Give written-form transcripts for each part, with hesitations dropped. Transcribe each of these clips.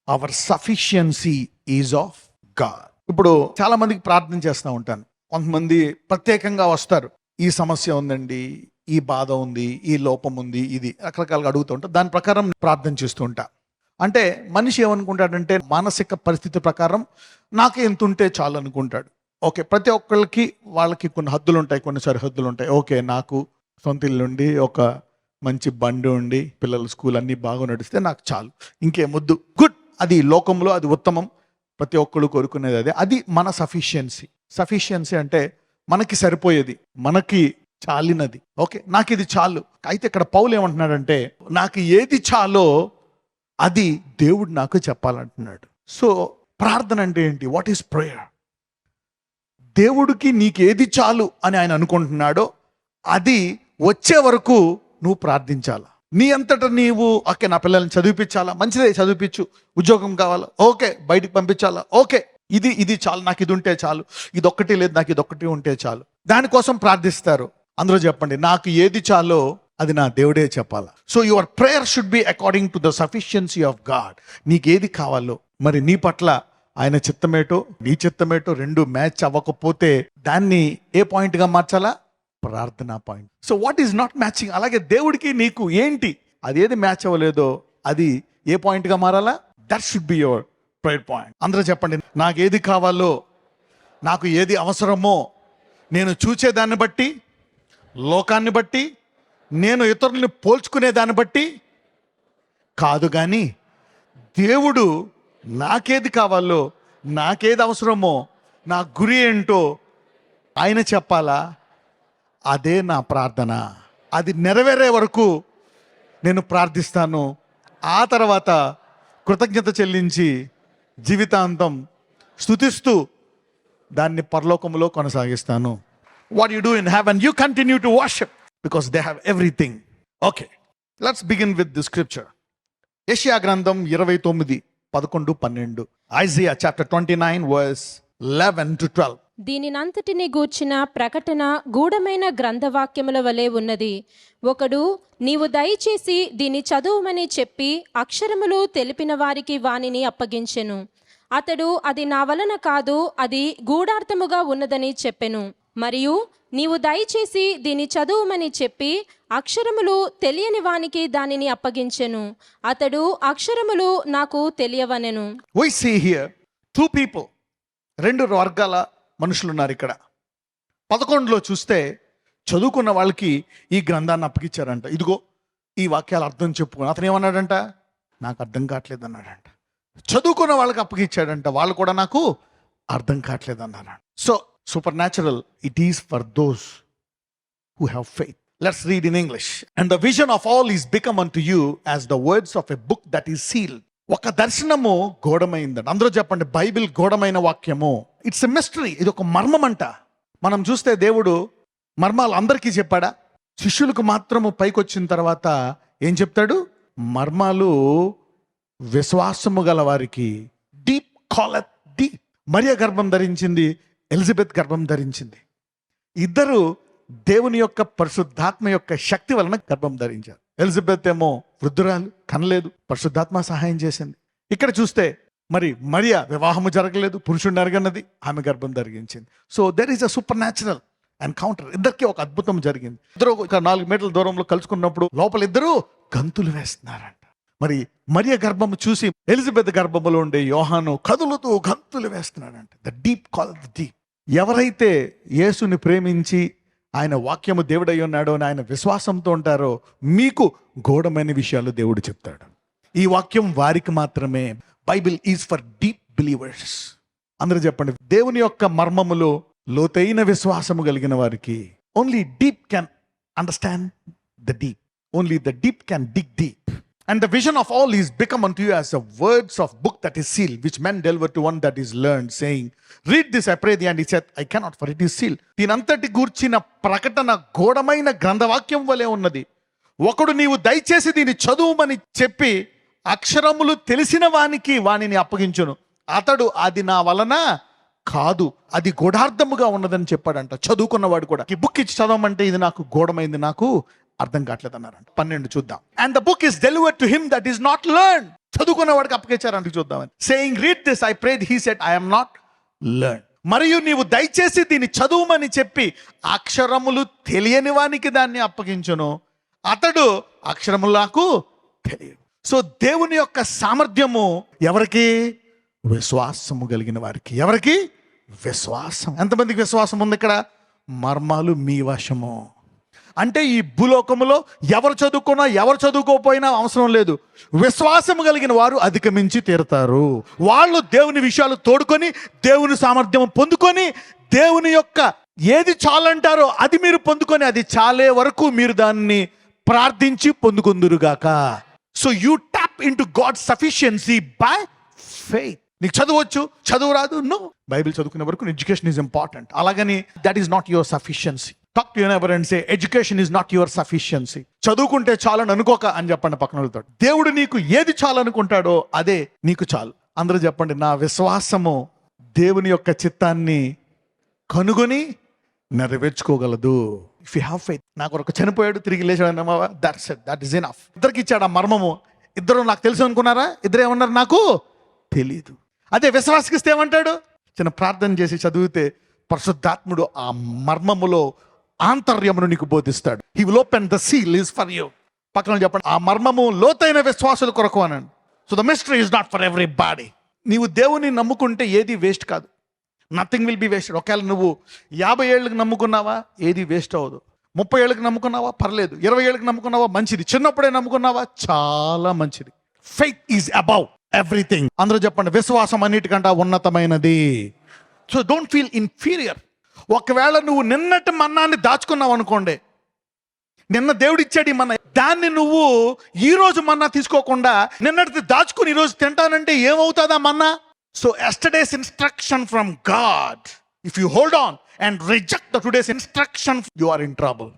Hour sufficiency is of God. ఇప్పుడు చాలా మందికి ప్రార్థన చేస్తూ ఉంటాను. కొంతమంది ప్రత్యేకంగా వస్తారు, ఈ సమస్య ఉందండి, ఈ బాధ ఉంది, ఈ లోపం ఉంది, ఇది రకరకాలుగా అడుగుతూ ఉంటారు. దాని ప్రకారం ప్రార్థన చేస్తూ ఉంటా. అంటే మనిషి ఏమనుకుంటాడంటే మానసిక పరిస్థితి ప్రకారం నాకు ఎంత ఉంటే చాలు అనుకుంటాడు. ఓకే, ప్రతి ఒక్కళ్ళకి వాళ్ళకి కొన్ని హద్దులు ఉంటాయి, కొన్ని సరిహద్దులు ఉంటాయి. ఓకే, నాకు సొంత ఇల్లు ఉండి ఒక మంచి బండి ఉండి పిల్లల స్కూల్ అన్నీ బాగా నడిస్తే నాకు చాలు, ఇంకేమొద్దు. గుడ్, అది లోకంలో అది ఉత్తమం, ప్రతి ఒక్కళ్ళు కోరుకునేది అదే. అది మన సఫిషియన్సీ. సఫిషియన్సీ అంటే మనకి సరిపోయేది, మనకి చాలినది. ఓకే, నాకు ఇది చాలు. అయితే ఇక్కడ పౌలు ఏమంటున్నాడంటే నాకు ఏది చాలో అది దేవుడు నాకు చెప్పాలంటున్నాడు. సో ప్రార్థన అంటే ఏంటి? What is prayer? దేవుడికి నీకు ఏది చాలు అని ఆయన అనుకుంటున్నాడో అది వచ్చే వరకు నువ్వు ప్రార్థించాలా. నీ అంతటా నీవు ఓకే, నా పిల్లల్ని చదివిపించాలా, మంచిదే చదివిపించు, ఉద్యోగం కావాలా, ఓకే, బయటికి పంపించాలా, ఓకే, ఇది చాలు, నాకు ఇది ఉంటే చాలు, ఇదొక్కటి లేదు, నాకు ఇదొక్కటి ఉంటే చాలు, దానికోసం ప్రార్థిస్తారు. అందరూ చెప్పండి, నాకు ఏది చాలో అది నా దేవుడే చెప్పాలా. So your prayer should be according to the sufficiency of God. నీకేది కావాలో, మరి నీ పట్ల ఆయన చిత్తమేటో నీ చిత్తమేటో రెండు మ్యాచ్ అవ్వకపోతే దాన్ని ఏ పాయింట్గా మార్చాలా? ప్రార్థనా point. So what is not matching? అలాగే దేవుడికి నీకు ఏంటి, అది ఏది మ్యాచ్ అవ్వలేదో అది ఏ పాయింట్గా మారాలా? That should be your prayer point. అందరూ చెప్పండి, నాకు ఏది కావాలో, నాకు ఏది అవసరమో నేను చూచేదాన్ని బట్టి, లోకాన్ని బట్టి, నేను ఇతరుల్ని పోల్చుకునే దాన్ని బట్టి కాదు, కానీ దేవుడు నాకేది కావాలో, నాకేది అవసరమో, నా గురి ఏంటో ఆయన చెప్పాలా. అదే నా ప్రార్థన. అది నెరవేరే వరకు నేను ప్రార్థిస్తాను. ఆ తర్వాత కృతజ్ఞత చెల్లించి జీవితాంతం స్తుతిస్తూ దాన్ని పరలోకంలో కొనసాగిస్తాను. What you do in heaven, you continue to worship because they have everything. Okay, let's begin with the scripture. యెషయా గ్రంథం 29:11-12. Isaiah chapter 29 verse 11 to 12. దీనినంతటిని గూర్చిన ప్రకటన గూఢమైన గ్రంథవాక్యముల వలె ఉన్నది. ఒకడు నీవు దయచేసి దీన్ని చదువుమని చెప్పి అక్షరములు తెలిపిన వారికి వానిని అప్పగించెను. అతడు అది నా వలన కాదు, అది గూఢార్థముగా ఉన్నదని చెప్పెను. మరియు నీవు దయచేసి దీన్ని చదువుమని చెప్పి అక్షరములు తెలియని వానికి దానిని అప్పగించెను. అతడు అక్షరములు నాకు తెలియవనెను. We see here two people, రెండు వర్గాల మనుషులు ఉన్నారు ఇక్కడ. 11లో చూస్తే చదువుకున్న వాళ్ళకి ఈ గ్రంథాన్ని అప్పగించారంట. ఇదిగో ఈ వాక్యాలు అర్థం చెప్పుకుని అతను ఏమన్నాడంట, నాకు అర్థం కావట్లేదు అన్నాడంట. చదువుకున్న వాళ్ళకి అప్పగించాడంట, వాళ్ళు కూడా నాకు అర్థం కావట్లేదు అన్నాడు. So super natural it is for those who have faith. Let's read in English. And the vision of all is become unto you as the words of a book that is sealed. ఒక దర్శనము గోడమైందండి. అందరూ చెప్పండి, Bible గోడమైన వాక్యము. It's a mystery. ఇది ఒక మర్మం అంట. మనం చూస్తే దేవుడు మర్మాలు అందరికీ చెప్పాడా? శిష్యులకు మాత్రము పైకి వచ్చిన తర్వాత ఏం చెప్తాడు? మర్మాలు విశ్వాసము గల వారికి. Deep కాలత్ deep. మరియ గర్భం ధరించింది, ఎలిజబెత్ గర్భం ధరించింది. ఇద్దరు దేవుని యొక్క పరిశుద్ధాత్మ యొక్క శక్తి వలన గర్భం ధరించారు. ఎలిజబెత్ ఏమో వృద్ధురాలు, కనలేదు, పరిశుద్ధాత్మ సహాయం చేసింది. ఇక్కడ చూస్తే మరి మరియ వివాహము జరగలేదు, పురుషుడిని అరగన్నది, ఆమె గర్భం ధరించింది. So there is a supernatural encounter. ఇద్దరికి ఒక అద్భుతం జరిగింది. ఇద్దరు ఒక 4 మీటర్ల దూరంలో కలుసుకున్నప్పుడు లోపల ఇద్దరు గంతులు వేస్తున్నారంట. మరి మరియ గర్భము చూసి ఎలిజబెత్ గర్భములో ఉండే యోహాను కదులుతూ గంతులు వేస్తున్నాడంట. The deep call the deep. ఎవరైతే యేసుని ప్రేమించి ఆయన వాక్యము దేవుడై ఉన్నాడో అని ఆయన విశ్వాసంతో ఉంటారో మీకు గూఢమైన విషయాలు దేవుడు చెప్తాడు. ఈ వాక్యం వారికి మాత్రమే. Bible is for deep believers. అందరూ చెప్పండి, దేవుని యొక్క మర్మములో లోతైన విశ్వాసము కలిగిన వారికి. Only deep can understand the deep. Only the deep can dig deep. And the vision of all is become unto you as the words of book that is sealed, which men deliver to one that is learned, saying, read this, I pray thee. And he said, I cannot, for it is sealed. దీనంతటి గూర్చిన ప్రకటన గోడమైన గ్రంథవాక్యం వలె ఉన్నది. ఒకడు నీవు దయచేసి దీన్ని చదువుమని చెప్పి అక్షరములు తెలిసిన వానిని అప్పగించును. అతడు అది నా వలన కాదు, అది గూఢార్థముగా ఉన్నదని చెప్పాడంట. చదువుకున్నవాడు కూడా ఈ బుక్ ఇచ్చి చదవమంటే ఇది నాకు గూఢమైంది, నాకు అర్థం కావట్లేదు అన్నారంట. 12 చూద్దాం. And the book is delivered to him that is not learn. చదువుకున్న వాడికి అప్పగించారంటే చూద్దామని. Saying read this I prayed, he said I am not learn. మరియు నీవు దయచేసి దీన్ని చదువుమని చెప్పి అక్షరములు తెలియని వానికి దాన్ని అప్పగించును, అతడు అక్షరములు నాకు తెలియదు. సో దేవుని యొక్క సామర్థ్యము ఎవరికి? విశ్వాసము కలిగిన వారికి. ఎవరికి? విశ్వాసం. ఎంతమందికి విశ్వాసం ఉంది ఇక్కడ? మర్మాలు మీ వశము. అంటే ఈ భూలోకములో ఎవరు చదువుకున్నా ఎవరు చదువుకోకపోయినా అవసరం లేదు, విశ్వాసం కలిగిన వారు అధిగమించి తీరుతారు. వాళ్ళు దేవుని విషయాలు తోడుకొని దేవుని సామర్థ్యం పొందుకొని దేవుని యొక్క ఏది చాలంటారో అది మీరు పొందుకొని అది చాలే వరకు మీరు దాన్ని ప్రార్థించి పొందుకుందురుగాక. So you tap into God sufficiency by faith. నీకు చదవచ్చు, చదువు రాదు, నో. బైబిల్ చదువుకునే వరకు ఎడ్యుకేషన్ ఈజ్ ఇంపార్టెంట్. అలాగని that is not your sufficiency. Talk to your neighbour and say education is not your sufficiency. చదువుకుంటే చాలని అనుకోక అని చెప్పండి పక్కన వాళ్ళతో. దేవుడు నీకు ఏది చాలనుకుంటాడో అదే నీకు చాలు. అందరూ చెప్పండి, నా విశ్వాసము దేవుని యొక్క చిత్తాన్ని కనుగొని నెరవేర్చుకోగలదు. If you have faith. నా కొరకు చనిపోయాడు, తిరిగి లేచాడు, that's it, that is enough. ఇద్దరికి ఇచ్చాడు ఆ మర్మము. ఇద్దరు నాకు తెలుసు అనుకున్నారా? ఇద్దరు ఏమన్నారు? నాకు తెలీదు. అదే విశ్వాసకి ఇస్తే ఏమంటాడు? చిన్న ప్రార్థన చేసి చదివితే పరిశుద్ధాత్ముడు ఆ మర్మములో ఆంతర్యమును నీకు బోధిస్తాడు. He will open the seal is for you. పక్కన చెప్పండి, ఆ మర్మము లోతైన విశ్వాసుల కొరకు అనండి. So the mystery is not for everybody. నీవు దేవుని నమ్ముకుంటే ఏది వేస్ట్ కాదు. Nothing will be wasted. ఒకవేళ నువ్వు 50 ఏళ్ళకి నమ్ముకున్నావా, ఏది వేస్ట్ అవ్వదు. 30 ఏళ్ళకి నమ్ముకున్నావా, పర్లేదు. 20 ఏళ్ళకి నమ్ముకున్నావా, మంచిది. చిన్నప్పుడే నమ్ముకున్నావా, చాలా మంచిది. Faith is above everything. అందరూ చెప్పండి, విశ్వాసం అన్నిటికంటే ఉన్నతమైనది. So don't feel inferior. ఒకవేళ నువ్వు నిన్నటి మన్నాన్ని దాచుకున్నావు అనుకోండి, నిన్న దేవుడు ఇచ్చాడు ఈ మన్నా, దాన్ని నువ్వు ఈ రోజు మన్నా తీసుకోకుండా నిన్నటిది దాచుకుని ఈ రోజు తింటానంటే ఏమవుతుందా మన్నా? So yesterday's instruction from God, if you hold on and reject the today's instruction, you are in trouble.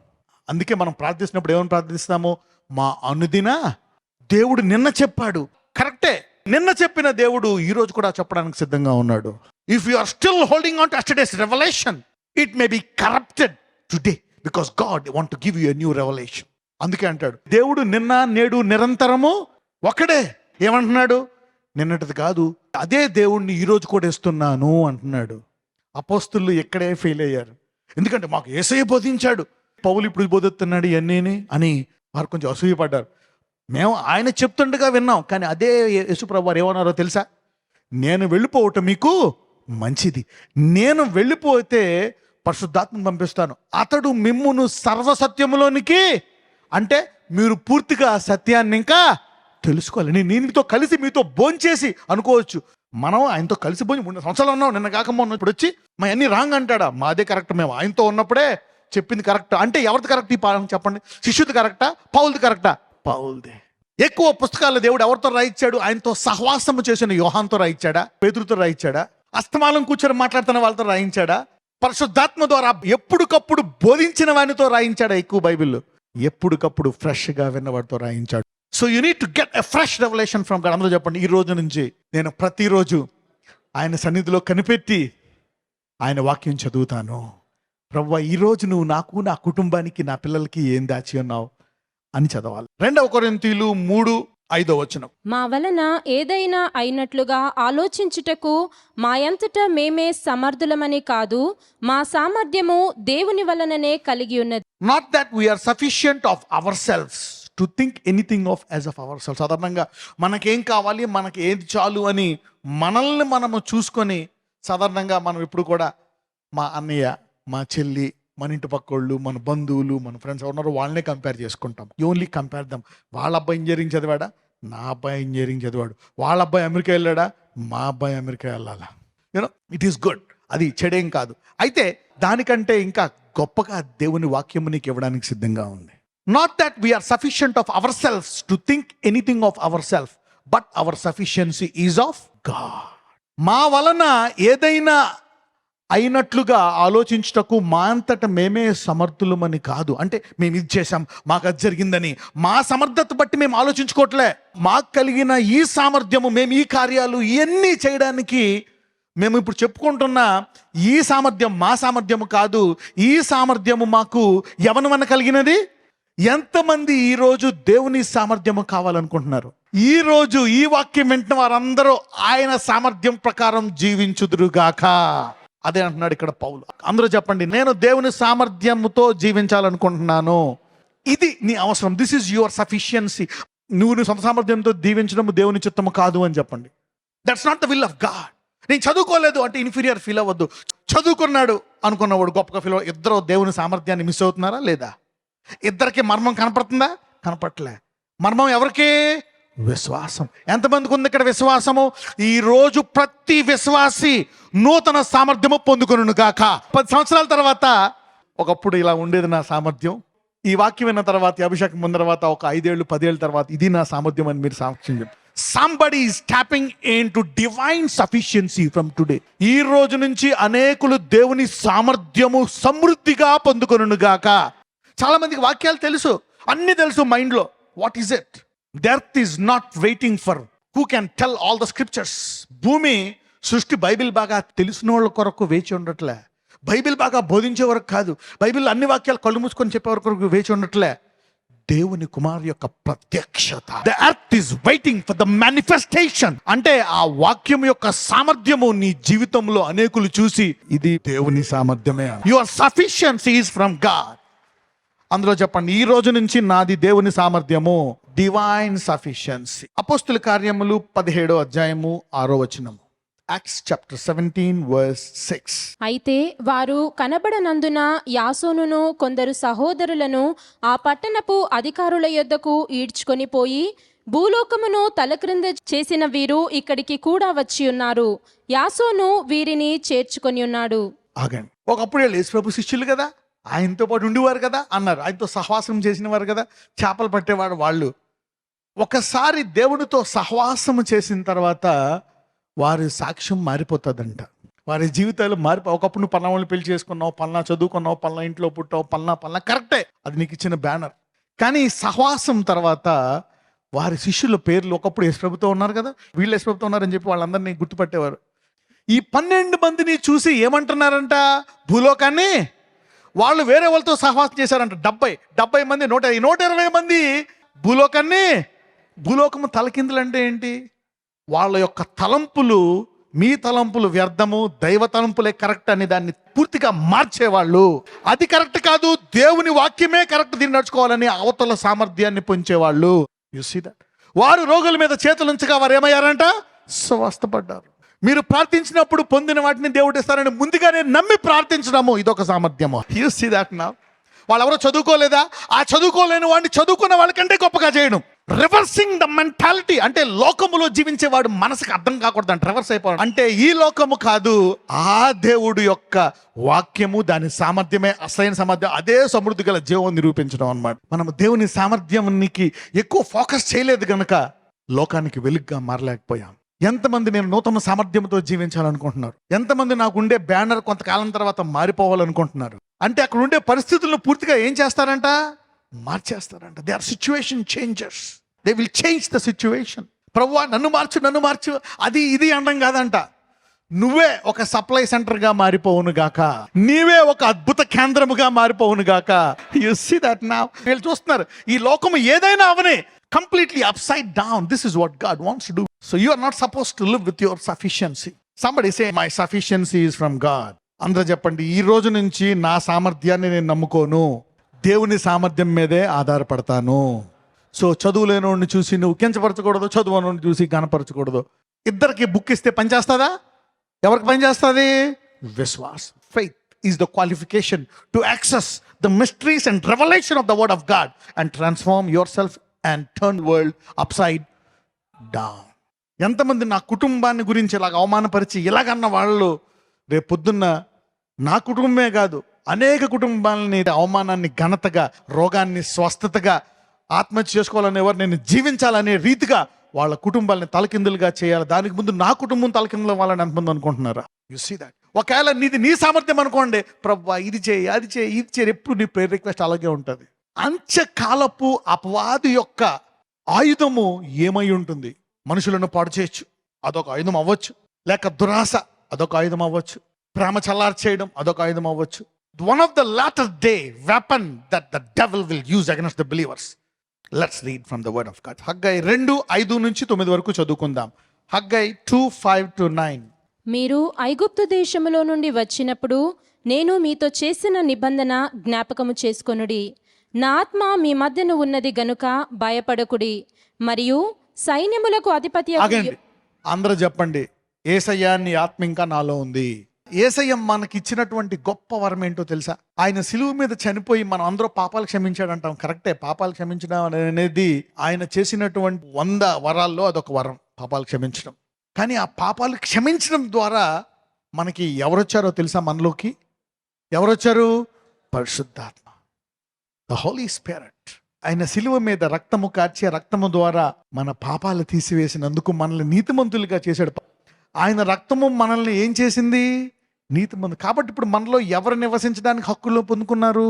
అందుకే మనం ప్రార్థిస్తున్నప్పుడు ఏమని ప్రార్థిస్తాము? మా అనుదిన దేవుడు నిన్న చెప్పాడు, కరెక్టే. నిన్న చెప్పిన దేవుడు ఈ రోజు కూడా చెప్పడానికి సిద్ధంగా ఉన్నాడు. If you are still holding on to yesterday's revelation, it may be corrupted today because God want to give you a new revelation. అందుకే అంటాడు దేవుడు నిన్న నేడు నిరంతరము ఒకడే. ఏమంటున్నాడు? నిన్నటిది కాదు, అదే దేవుణ్ణి ఈరోజు కూడా ఇస్తున్నాను అంటున్నాడు. అపోస్తులు ఎక్కడే ఫెయిల్ అయ్యారు. ఎందుకంటే మాకు యేసయ్య బోధించాడు, పౌలు ఇప్పుడు బోధిస్తున్నాడు ఇవన్నీ అని వారు కొంచెం అసూయపడ్డారు. మేము ఆయన చెప్తుండగా విన్నాం, కానీ అదే యేసుప్రభు వారు ఏమన్నారో తెలుసా? నేను వెళ్ళిపోవటం మీకు మంచిది. నేను వెళ్ళిపోతే పరిశుద్ధాత్మను పంపిస్తాను, అతడు మిమ్మును సర్వసత్యములోనికి, అంటే మీరు పూర్తిగా సత్యాన్ని ఇంకా తెలుసుకోవాలి. నేను నీతో కలిసి మీతో భోంచేసి అనుకోవచ్చు. మనం ఆయనతో కలిసి భోజనం 3 సంవత్సరాలు ఉన్నాం, నిన్న కాకమ్మ ఇప్పుడు వచ్చి మా అన్ని రాంగ్ అంటాడా? మాదే కరెక్ట్, మేము ఆయనతో ఉన్నప్పుడే చెప్పింది కరెక్ట్. అంటే ఎవరిది కరెక్ట్ ఈ పాలన చెప్పండి? శిష్యుది కరెక్టా, పౌల్ది కరెక్టా? పౌల్దే. ఎక్కువ పుస్తకాలు దేవుడు ఎవరితో రాయించాడు? ఆయనతో సహవాసము చేసిన యోహాన్తో రాయించాడా? పేతురుతో రాయించాడా? అస్తమానం కూర్చొని మాట్లాడుతున్న వాళ్ళతో రాయించాడా? పరిశుద్ధాత్మ ద్వారా ఎప్పుడుకప్పుడు బోధించిన వానితో రాయించాడా? ఎక్కువ బైబిల్లో ఎప్పుడుకప్పుడు ఫ్రెష్గా విన్నవాడితో రాయించాడు. So you need to get a fresh revolution from God. అందరూ చెప్పండి, ఈ రోజు నుంచి నేను ప్రతిరోజు ఆయన సన్నిధిలో కనిపెట్టి ఆయన వాక్యం చదువుతాను. ప్రభువా, ఈరోజు నువ్వు నాకు, నా కుటుంబానికి, నా పిల్లలకి ఏం దాచి ఉన్నావు అని చదవాలి. 2 కొరింథీయులు 3:5 మా వలన ఏదైనా అయినట్లుగా ఆలోచించుటకు మా యంతట మేమే సమర్థులమని కాదు, మా సామర్థ్యము దేవుని వలననే కలిగి ఉన్నది. Not that we are sufficient of our selves to think anything of as of our self. సాధారణంగా మనకేం కావాలి, మనకి ఏది చాలు అని మనల్ని మనము చూసుకొని, సాధారణంగా మనం ఇప్పుడు కూడా మా అన్నయ్య, మా చెల్లి, మన ఇంటి పక్కోళ్ళు, మన బంధువులు, మన ఫ్రెండ్స్ ఎవరున్నారో వాళ్ళనే కంపేర్ చేసుకుంటాం. You only compare them. వాళ్ళ అబ్బాయి ఇంజనీరింగ్ చదివాడా? నా అబ్బాయి ఇంజనీరింగ్ చదివాడు. వాళ్ళ అబ్బాయి అమెరికా వెళ్ళాడా? మా అబ్బాయి అమెరికా వెళ్ళాలా? You know, it is good. అది చెడేం కాదు. అయితే దానికంటే ఇంకా గొప్పగా దేవుని వాక్యము నీకు ఇవ్వడానికి సిద్ధంగా ఉంది. Not that we are sufficient of our selves to think anything of our self, but our sufficiency is of God. మా వలన ఏదైనా అయినట్లుగా ఆలోచించుటకు మా అంతట మేమే సమర్థులమని కాదు. అంటే మేము ఇది చేసాం, మాకు అది జరిగిందని మా సమర్థత బట్టి మేము ఆలోచించుకోవట్లే. మాకు కలిగిన ఈ సామర్థ్యము, మేము ఈ కార్యాలు ఇవన్నీ చేయడానికి మేము ఇప్పుడు చెప్పుకుంటున్న ఈ సామర్థ్యం మా సామర్థ్యము కాదు. ఈ సామర్థ్యము మాకు ఎవరి వలన కలిగినది? ఎంతమంది ఈరోజు దేవుని సామర్థ్యము కావాలనుకుంటున్నారు? ఈరోజు ఈ వాక్యం వింటున్న వారందరూ ఆయన సామర్థ్యం ప్రకారం జీవించుదురుగాక. అదే అంటున్నాడు ఇక్కడ పౌలు. అందరూ చెప్పండి, నేను దేవుని సామర్థ్యముతో జీవించాలనుకుంటున్నాను. ఇది నీ అవసరం. This is your sufficiency. నువ్వు సొంత సామర్థ్యంతో జీవించడం దేవుని చిత్తము కాదు అని చెప్పండి. That's not the will of God. నేను చదువుకోలేదు అంటే ఇన్ఫీరియర్ ఫీల్ అవ్వద్దు. చదువుకున్నాడు అనుకున్నవాడు గొప్పగా ఫీల్ అవ్వదు. ఇద్దరు దేవుని సామర్థ్యాన్ని మిస్ అవుతున్నారా లేదా? ఇద్దరికి మర్మం కనపడుతుందా? కనపడలే. మర్మం ఎవరికి? విశ్వాసం. ఎంతమందికి ఉంది ఇక్కడ విశ్వాసము? ఈ రోజు ప్రతి విశ్వాసి నూతన సామర్థ్యము పొందుకొనును గాక. 10 సంవత్సరాల తర్వాత, ఒకప్పుడు ఇలా ఉండేది నా సామర్థ్యం, ఈ వాక్యం విన్న తర్వాత, ఈ అభిషేకం పొందిన తర్వాత, ఒక 5 ఏళ్ళు 10 ఏళ్ళ తర్వాత ఇది నా సామర్థ్యం అని మీరు సాక్ష్యం చెప్పండి. Somebody is tapping into divine sufficiency from today. ఈ రోజు నుంచి అనేకులు దేవుని సామర్థ్యము సమృద్ధిగా పొందుకొనును గాక. చాలా మందికి వాక్యాలు తెలుసు, అన్ని తెలుసు మైండ్లో. What is it? The earth is not waiting for who can tell all the scriptures. భూమి సృష్టి బైబిల్ బాగా తెలిసిన వాళ్ళ కొరకు వేచి ఉండట్లే. బైబిల్ బాగా బోధించే వరకు కాదు, బైబిల్ అన్ని వాక్యాలు కళ్ళు మూసుకొని చెప్పే వరకు వేచి ఉండట్లే. దేవుని కుమారు యొక్క ప్రత్యక్షత. The earth is waiting for the manifestation. అంటే ఆ వాక్యం యొక్క సామర్థ్యము నీ జీవితంలో అనేకులు చూసి ఇది దేవుని సామర్థ్యమే. Your sufficiency is from God. అందులో చెప్పండి, ఈ రోజు నుంచి నాది దేవుని సామర్థ్యము, డివైన్ సఫిషియన్సీ. అపోస్తుల కార్యములు 17వ అధ్యాయము 6వ వచనము. Acts chapter 17 verse 6. అయితే వారు కనబడనందున యాసోనును కొందరు సహోదరులను ఆ పట్టణపు అధికారుల యొద్దకు ఈడ్చుకొని పోయి, భూలోకమును తలక్రింద చేసిన వీరు ఇక్కడికి కూడా వచ్చి ఉన్నారు, యాసోను వీరిని చేర్చుకొని ఉన్నాడు. ఆగండి. ఒకప్పుడు వీళ్ళు యేసుప్రభు శిష్యులు కదా, ఆయనతో పాటు ఉండేవారు కదా అన్నారు, ఆయనతో సహవాసం చేసిన వారు కదా, చేపలు పట్టేవాడు వాళ్ళు. ఒకసారి దేవునితో సహవాసం చేసిన తర్వాత వారి సాక్ష్యం మారిపోతుందంట. వారి జీవితాలు ఒకప్పుడు నువ్వు పల్నాళ్ళు పెళ్లి చేసుకున్నావు, పల్నా చదువుకున్నావు, పల్నా ఇంట్లో పుట్టావు, పల్నా కరెక్టే, అది నీకు ఇచ్చిన బ్యానర్. కానీ సహవాసం తర్వాత వారి శిష్యుల పేర్లు ఒకప్పుడు యేసుప్రభుతో ఉన్నారు కదా, వీళ్ళు యేసుప్రభుతో ఉన్నారని చెప్పి వాళ్ళందరినీ గుర్తుపట్టేవారు. ఈ 12 మందిని చూసి ఏమంటున్నారంట? భూలోకాన్ని వాళ్ళు వేరే వాళ్ళతో సహవాసం చేశారంట. 70 మంది 120 మంది భూలోకము తలకిందులు అంటే ఏంటి? వాళ్ళ యొక్క తలంపులు, మీ తలంపులు వ్యర్థము, దైవ తలంపులే కరెక్ట్ అని దాన్ని పూర్తిగా మార్చేవాళ్ళు. అది కరెక్ట్ కాదు, దేవుని వాక్యమే కరెక్ట్, దీన్ని నడుచుకోవాలని అవతల సామర్థ్యాన్ని పొంచేవాళ్ళు. You see that. వారు రోగుల మీద చేతులు ఉంచగా వారు ఏమయ్యారంట? స్వస్థపడ్డారు. మీరు ప్రార్థించినప్పుడు పొందిన వాటిని దేవుడు ఇస్తారని ముందుగానే నమ్మి ప్రార్థించడము ఇదొక సామర్థ్యము. యు సీ దట్ నా. వాళ్ళెవరో చదువుకోలేదా? ఆ చదువుకోలేని వాడిని చదువుకున్న వాళ్ళకంటే గొప్పగా చేయడం. Reversing the mentality. అంటే లోకములో జీవించేవాడు మనసుకు అర్థం కాకూడదు అంటే రివర్స్ అయిపోవడం. అంటే ఈ లోకము కాదు, ఆ దేవుడు యొక్క వాక్యము, దాని సామర్థ్యమే అసలైన సామర్థ్యం. అదే సమృద్ధి గల జీవం నిరూపించడం అన్నమాట. మనం దేవుని సామర్థ్యానికి ఎక్కువ ఫోకస్ చేయలేదు కనుక లోకానికి వెలుగుగా మారలేకపోయాం. ఎంతమంది నేను నూతన సామర్థ్యంతో జీవించాలనుకుంటున్నారు? ఎంతమంది నాకు ఉండే బ్యానర్ కొంతకాలం తర్వాత మారిపోవాలనుకుంటున్నారు? అంటే అక్కడ ఉండే పరిస్థితులను పూర్తిగా ఏం చేస్తారంట? మార్చేస్తారంట. They are situation changers. They will change the situation. ప్రభువా నన్ను మార్చు అది ఇది అనడం కాదంట. నువ్వే ఒక సప్లై సెంటర్గా మారిపోవును గాక, నీవే ఒక అద్భుత కేంద్రముగా మారిపోవును గాక. You see that now. వీళ్ళు చూస్తున్నారు, ఈ లోకము ఏదైనా అవనే completely upside down. This is what God wants to do. So you are not supposed to live with your sufficiency. Somebody say my sufficiency is from God. అందరూ చెప్పండి, ఈ రోజు నుంచి నా సామర్థ్యాన్ని నేను నమ్ముకోను, దేవుని సామర్థ్యం మీదే ఆధారపడతాను. సో చదువు లేనోడిని చూసి నువ్వు కించపరచకూడదు, చదువునోడిని చూసి కనపరచకూడదు. ఇద్దరికి బుక్ ఇస్తే పనిచేస్తుందా? ఎవరికి పనిచేస్తుంది? విశ్వాసం. Faith is the qualification to access the mysteries and revelation of the word of God and transform yourself and turn world upside down. ఎంతమంది నా కుటుంబాన్ని గురించి ఇలాగ అవమానపరిచి ఇలాగన్న వాళ్ళు రేపు పొద్దున్న నా కుటుంబమే కాదు అనేక కుటుంబాలని అవమానాన్ని ఘనతగా, రోగాన్ని స్వస్థతగా, ఆత్మహత్య చేసుకోవాలనేవారు నేను జీవించాలనే రీతిగా వాళ్ళ కుటుంబాలని తలకిందులుగా చేయాలి. దానికి ముందు నా కుటుంబం తలకిందులు అవ్వాలని ఎంతమంది అనుకుంటున్నారా? You see that. ఒకవేళ నీ సామర్థ్యం అనుకోండి, ప్రభువా ఇది చేయి, అది చేయి, ఇది చేయి, ఎప్పుడు నీ ప్రేయర్ రిక్వెస్ట్ అలాగే ఉంటుంది. అంత్యకాలపు అపవాది యొక్క ఆయుధము ఏమై ఉంటుంది? మనుషులను పాడు చేయొచ్చు, అదొక ఆయుధం అవ్వచ్చు. లేక దురాశ, అదొక ఆయుధం అవ్వచ్చు. ప్రేమ చల్లార్చేయడం, అదొక ఆయుధం అవ్వచ్చు. one of the latter day weapon that the devil will use against the believers. Let's read from the word of God. Haggai 2:5-9 వరకు చదువుకుందాం. హగ్గై 2:5-9. మీరు ఐగుప్తు దేశములో నుండి వచ్చినప్పుడు నేను మీతో చేసిన నిబంధన జ్ఞాపకము చేసుకొనుడి. నా ఆత్మ మీ మధ్యన ఉన్నది గనుక భయపడకుడి. మరియు సైన్యములకు అధిపతి ఆగండి, అందరూ చెప్పండి, యేసయ్యా నీ ఆత్మ ఇంకా నాలో ఉంది. యేసయ్య మనకి ఇచ్చినటువంటి గొప్ప వరం ఏంటో తెలుసా? ఆయన సిలువ మీద చనిపోయి మనం అందరూ పాపాలు క్షమించాడంటాం, కరెక్టే. పాపాలు క్షమించడం అనేది ఆయన చేసినటువంటి 100 వరాల్లో అదొక వరం, పాపాలు క్షమించడం. కానీ ఆ పాపాలు క్షమించడం ద్వారా మనకి ఎవరొచ్చారో తెలుసా? మనలోకి ఎవరొచ్చారు? పరిశుద్ధాత్మ, ద హోలీ స్పిరిట్. ఆయన సిలువ మీద రక్తము కార్చే రక్తము ద్వారా మన పాపాలు తీసివేసినందుకు మనల్ని నీతిమంతులుగా చేశాడు. ఆయన రక్తము మనల్ని ఏం చేసింది? నీతిమంతు. కాబట్టి ఇప్పుడు మనలో ఎవరు నివసించడానికి హక్కులో పొందుకున్నారు?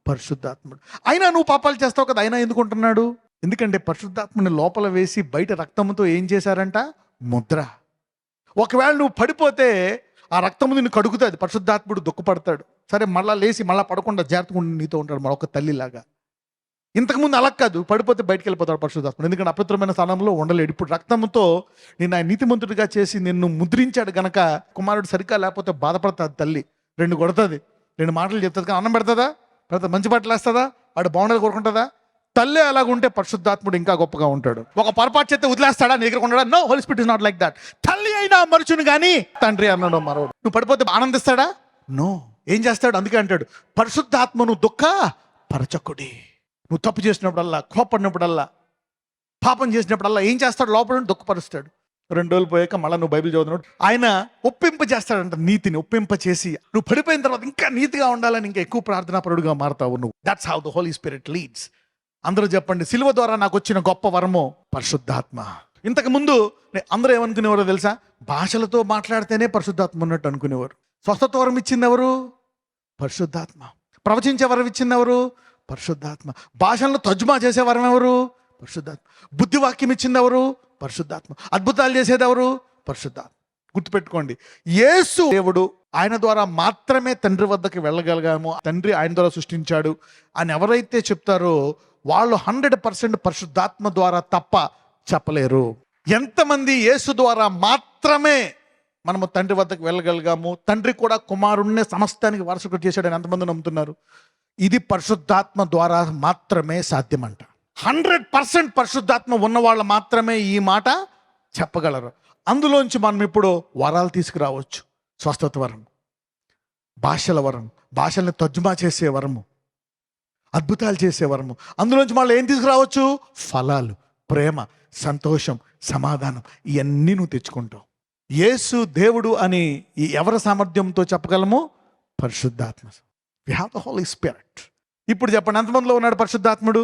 పరిశుద్ధాత్ముడు. అయినా నువ్వు పాపాలు చేస్తావు కదా, అయినా ఎందుకుంటున్నాడు? ఎందుకంటే పరిశుద్ధాత్మని లోపల వేసి బయట రక్తముతో ఏం చేశారంట? ముద్ర. ఒకవేళ నువ్వు పడిపోతే ఆ రక్తము నిన్ను కడుగుతుంది, పరిశుద్ధాత్ముడు దుఃఖపడతాడు. సరే, మళ్ళా లేచి మళ్ళా పడకుండా జాగ్రత్తగా నీతో ఉంటాడు, మన ఒక తల్లిలాగా. ఇంతకుముందు అలా కాదు, పడిపోతే బయటికి వెళ్ళిపోతాడు పరిశుద్ధాత్ముడు. ఎందుకంటే అపవిత్రమైన స్థానంలో ఉండలేడు. ఇప్పుడు రక్తంతో నేను ఆయన నీతిమంతుడిగా చేసి నిన్ను ముద్రించాడు గనక కుమారుడు సరిగ్గా లేకపోతే బాధపడుతుంది తల్లి. 2 కొడుతుంది, 2 మాటలు చెప్తుంది, కానీ అన్నం పెడుతుందా? మంచి బట్టలు వేస్తుందా? వాడు బాగుండదు కోరుకుంటుందా? తల్లి అలాగుంటే పరిశుద్ధాత్ముడు ఇంకా గొప్పగా ఉంటాడు. ఒక పొరపాటు చేస్తే వదిలేస్తాడా? నీ దగ్గర ఉండడా? No, Holy Spirit is not like that. తల్లి అయినా మరుచును కానీ తండ్రి అన్నాడు మరోడు. నువ్వు పడిపోతే ఆనందిస్తాడా? నో. ఏం చేస్తాడు? అందుకే అంటాడు పరిశుద్ధాత్మను దుఃఖ పరచకుడి. నువ్వు తప్పు చేసినప్పుడల్లా, కోపడినప్పుడల్లా, పాపం చేసినప్పుడల్లా ఏం చేస్తాడు? లోపల దుఃఖపరుస్తాడు. 2 రోజులు పోయాక మళ్ళీ నువ్వు బైబిల్ చదువుతున్నాడు, ఆయన ఒప్పింప చేస్తాడంట. నీతిని ఒప్పింప చేసి నువ్వు పడిపోయిన తర్వాత ఇంకా నీతిగా ఉండాలని ఇంకా ఎక్కువ ప్రార్థనాపరుడుగా మారుతావు నువ్వు. That's how the Holy Spirit leads. అందరూ చెప్పండి, సిలువ ద్వారా నాకు వచ్చిన గొప్ప వరము పరిశుద్ధాత్మ. ఇంతకు ముందు అందరూ ఏమనుకునేవారో తెలుసా? భాషలతో మాట్లాడితేనే పరిశుద్ధాత్మ ఉన్నట్టు అనుకునేవారు. స్వస్థత వరం ఇచ్చింది ఎవరు? పరిశుద్ధాత్మ. ప్రవచించే వరం ఇచ్చింది ఎవరు? పరిశుద్ధాత్మ. భాషలను తర్జుమా చేసే వరం ఎవరు? పరిశుద్ధాత్మ. బుద్ధివాక్యం ఇచ్చింది ఎవరు? పరిశుద్ధాత్మ. అద్భుతాలు చేసేది ఎవరు? పరిశుద్ధాత్మ. గుర్తుపెట్టుకోండి, యేసు దేవుడు, ఆయన ద్వారా మాత్రమే తండ్రి వద్దకు వెళ్ళగలిగాము, తండ్రి ఆయన ద్వారా సృష్టించాడు అని ఎవరైతే చెప్తారో వాళ్ళు 100% పరిశుద్ధాత్మ ద్వారా తప్ప చెప్పలేరు. ఎంతమంది యేసు ద్వారా మాత్రమే మనము తండ్రి వద్దకు వెళ్ళగలిగాము, తండ్రి కూడా కుమారుణ్ణి సమస్తానికి వారసుడు చేశాడని ఎంతమంది నమ్ముతున్నారు? ఇది పరిశుద్ధాత్మ ద్వారా మాత్రమే సాధ్యమంట. 100% పరిశుద్ధాత్మ ఉన్నవాళ్ళు మాత్రమే ఈ మాట చెప్పగలరు. అందులోంచి మనం ఇప్పుడు వరాలు తీసుకురావచ్చు. స్వస్థత వరం, భాషల వరం, భాషల్ని తర్జుమా చేసే వరము, అద్భుతాలు చేసే వరము. అందులోంచి మళ్ళీ ఏం తీసుకురావచ్చు? ఫలాలు, ప్రేమ, సంతోషం, సమాధానం. ఇవన్నీ నువ్వు తెచ్చుకుంటావు. యేసు దేవుడు అని ఈ ఎవరి సామర్థ్యంతో చెప్పగలము? పరిశుద్ధాత్మ. We have the Holy Spirit. ఇప్పుడు చెప్పండి, ఎంతమందిలో ఉన్నాడు పరిశుద్ధాత్ముడు?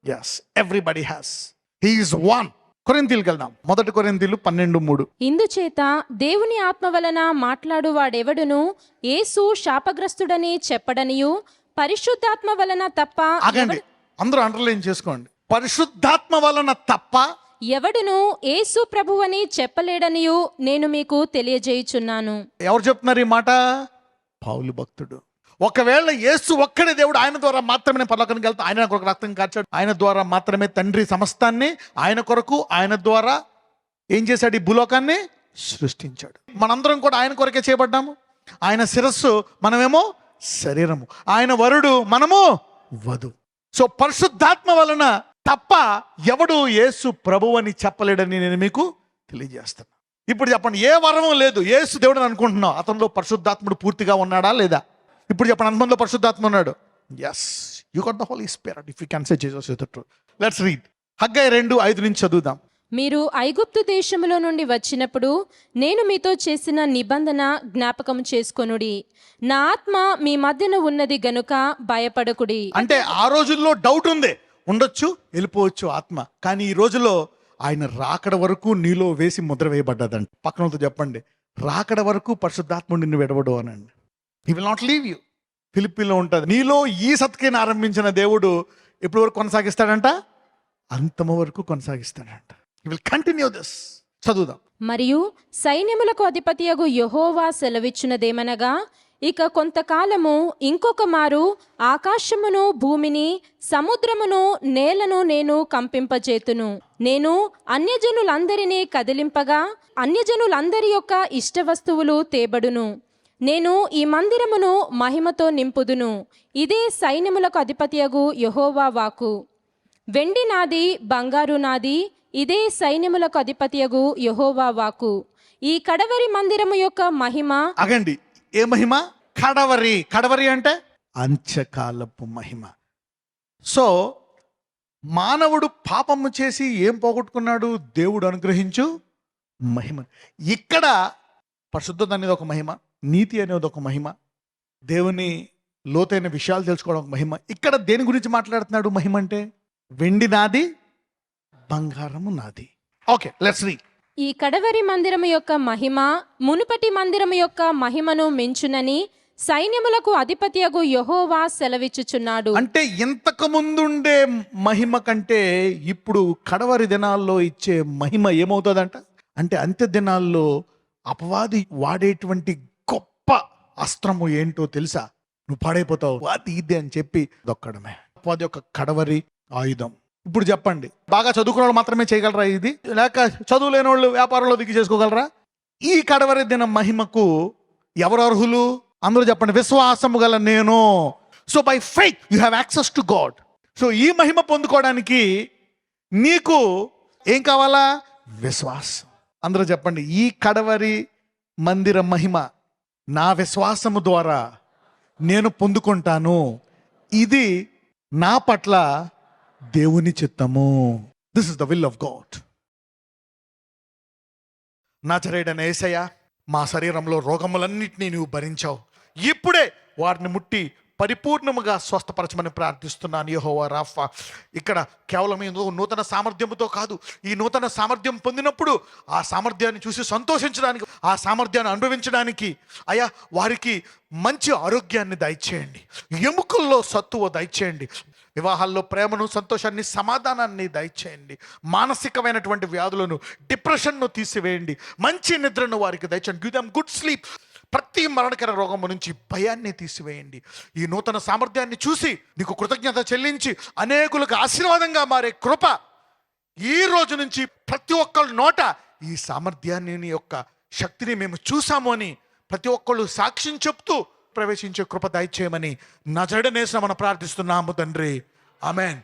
Yes, everybody has. He is one. కొరింథీయులకు వెళ్దాం. 1 కొరింథీయులు 12:3. ఇందుచేత దేవుని ఆత్మ వలన మాట్లాడు వాడెవడును యేసు శాపగ్రస్తుడని చెప్పడనియు, పరిశుద్ధాత్మ వలన తప్ప ఆగండి, అందరూ అండర్లైన్ చేసుకోండి. పరిశుద్ధాత్మ వలన తప్ప ఎవడును యేసు ప్రభువని చెప్పలేడనియు నేను మీకు తెలియజేయుచున్నాను. ఎవరు చెప్తున్నారు ఈ మాట? పౌలు భక్తుడు. ఒకవేళ యేసు ఒక్కడే దేవుడు, ఆయన ద్వారా మాత్రమే నేను పరలోకానికి వెళ్తా, ఆయన కొరకు రక్తం కార్చాడు, ఆయన ద్వారా మాత్రమే తండ్రి సమస్తాన్ని ఆయన కొరకు, ఆయన ద్వారా ఏం చేశాడు? ఈ భూలోకాన్ని సృష్టించాడు. మనందరం కూడా ఆయన కొరకే చేయబడ్డాము. ఆయన శిరస్సు, మనమేమో శరీరము. ఆయన వరుడు, మనము వధు. సో పరిశుద్ధాత్మ వలన తప్ప ఎవడు యేసు ప్రభువు అని చెప్పలేడని నేను మీకు తెలియజేస్తాను. ఇప్పుడు చెప్పండి, ఏ వరము లేదు, యేసు దేవుడు అని అనుకుంటున్నావు, అతనిలో పరిశుద్ధాత్ముడు పూర్తిగా ఉన్నాడా లేదా? ఇప్పుడు చెప్పండి, అంతమందిలో పరిశుద్ధాత్మ ఉన్నాడు. Yes, you got the Holy Spirit if you can say Jesus is the truth. Let's read. Haggai 2:5 నుంచి చదువుదాం. మీరు ఐగుప్తు దేశములో నుండి వచ్చినప్పుడు నేను మీతో చేసిన నిబంధన జ్ఞాపకం చేసుకొనుడి. నా ఆత్మ మీ మధ్యన ఉన్నది గనుక భయపడకుడి. అంటే ఆ రోజుల్లో డౌట్ ఉంది, ఉండొచ్చు, వెళ్ళిపోవచ్చు ఆత్మ. కానీ ఈ రోజులో ఆయన రాకడ వరకు నీలో వేసి ముద్ర వేయబడ్డదండి. పక్కనతో చెప్పండి, రాకడ వరకు పరిశుద్ధాత్ముడు నిన్ను విడవడు అనండి. He will not leave you. ఫిలిప్పీలో ఉంటుంది, నీలో ఈ సత్కేని ఆరంభించిన దేవుడు ఎప్పటి వరకు కొనసాగిస్తాడంట? అంతము వరకు కొనసాగిస్తాడంట. He will continue this. చదువుదాం. మరియు సైన్యములకు అధిపతియగు యెహోవా సెలవిచ్చునదేమనగా, ఇక కొంతకాలము ఇంకొక మారు ఆకాశమును భూమిని సముద్రమును నేలను నేను కంపింపజేతును. నేను అన్యజనులందరినీ కదిలింపగా అన్యజనులందరి యొక్క ఇష్ట వస్తువులు తేబడును. నేను ఈ మందిరమును మహిమతో నింపుదును. ఇదే సైన్యములకు అధిపతియగు యెహోవా వాక్కు. వెండి నాది, బంగారు నాది, ఇదే సైన్యములకు అధిపతియగు యెహోవా వాక్కు. ఈ కడవరి మందిరము యొక్క మహిమ అగండి, ఏ మహిమ? కడవరి అంటే అంత్యకాలపు మహిమ. సో మానవుడు పాపము చేసి ఏం పోగొట్టుకున్నాడు? దేవుడు అనుగ్రహించు మహిమ. ఇక్కడ పరిశుద్ధత అనేది ఒక మహిమ, నీతి అనేది ఒక మహిమ, దేవుని లోతైన విషయాలు తెలుసుకోవడం ఒక మహిమ. ఇక్కడ దేని గురించి మాట్లాడుతున్నాడు? మహిమ అంటే వెండి నాది, బంగారము నాది. Okay, let's read. ఈ కడవరి మందిరము యొక్క మహిమ మునుపటి మందిరము యొక్క మహిమను మించునని సైన్యములకు అధిపతియగు యెహోవా సెలవిచ్చుచున్నాడు. అంటే ఇంతకు ముందుండే మహిమ కంటే ఇప్పుడు కడవరి దినాల్లో ఇచ్చే మహిమ ఏమవుతుందంట? అంటే అంత్య దినాల్లో అపవాది వాడేటువంటి గొప్ప అస్త్రము ఏంటో తెలుసా? నువ్వు పాడైపోతావు, అది ఇది అని చెప్పి దొక్కడమే అపవాది యొక్క కడవరి ఆయుధం. ఇప్పుడు చెప్పండి, బాగా చదువుకున్న వాళ్ళు మాత్రమే చేయగలరా ఇది, లేక చదువు లేని వాళ్ళు వ్యాపారంలో దిగి చేసుకోగలరా? ఈ కడవరి దిన మహిమకు ఎవరు అర్హులు? అందరూ చెప్పండి, విశ్వాసము గల నేను. So by faith you have access to God. So ఈ మహిమ పొందుకోవడానికి నీకు ఏం కావాలా? విశ్వాసం. అందరూ చెప్పండి, ఈ కడవరి మందిర మహిమ నా విశ్వాసము ద్వారా నేను పొందుకుంటాను. ఇది నా పట్ల దేవుని చిత్తము. This is the will of God. నజరేయుడైన యేసయ్య, మా శరీరంలో రోగములన్నిటినీ నువ్వు భరించావు. ఇప్పుడే వారిని ముట్టి పరిపూర్ణముగా స్వస్థపరచమని ప్రార్థిస్తున్నాను యెహోవా రాఫా. ఇక్కడ కేవలం ఈ నూతన సామర్థ్యముతో కాదు, ఈ నూతన సామర్థ్యం పొందినప్పుడు ఆ సామర్థ్యాన్ని చూసి సంతోషించడానికి, ఆ సామర్థ్యాన్ని అనుభవించడానికి అయ్యా వారికి మంచి ఆరోగ్యాన్ని దయచేయండి, ఎముకల్లో సత్తువ దయచేయండి, వివాహాల్లో ప్రేమను, సంతోషాన్ని, సమాధానాన్ని దయచేయండి, మానసికమైనటువంటి వ్యాధులను, డిప్రెషన్ను తీసివేయండి, మంచి నిద్రను వారికి దయచేయండి. Give them good sleep. ప్రతి మరణకర రోగము నుంచి భయాన్ని తీసివేయండి. ఈ నూతన సామర్థ్యాన్ని చూసి నీకు కృతజ్ఞత చెల్లించి అనేకులకు ఆశీర్వాదంగా మారే కృప ఈ రోజు నుంచి ప్రతి ఒక్కళ్ళ నోట ఈ సామర్థ్యాన్ని, నీ యొక్క శక్తిని మేము చూసాము అని ప్రతి ఒక్కళ్ళు సాక్ష్యం చెప్తూ ప్రవేశించే కృప దయచేయమని నజరేయుడైన యేసునామమున ప్రార్థిస్తున్నాము తండ్రి. ఆమేన్.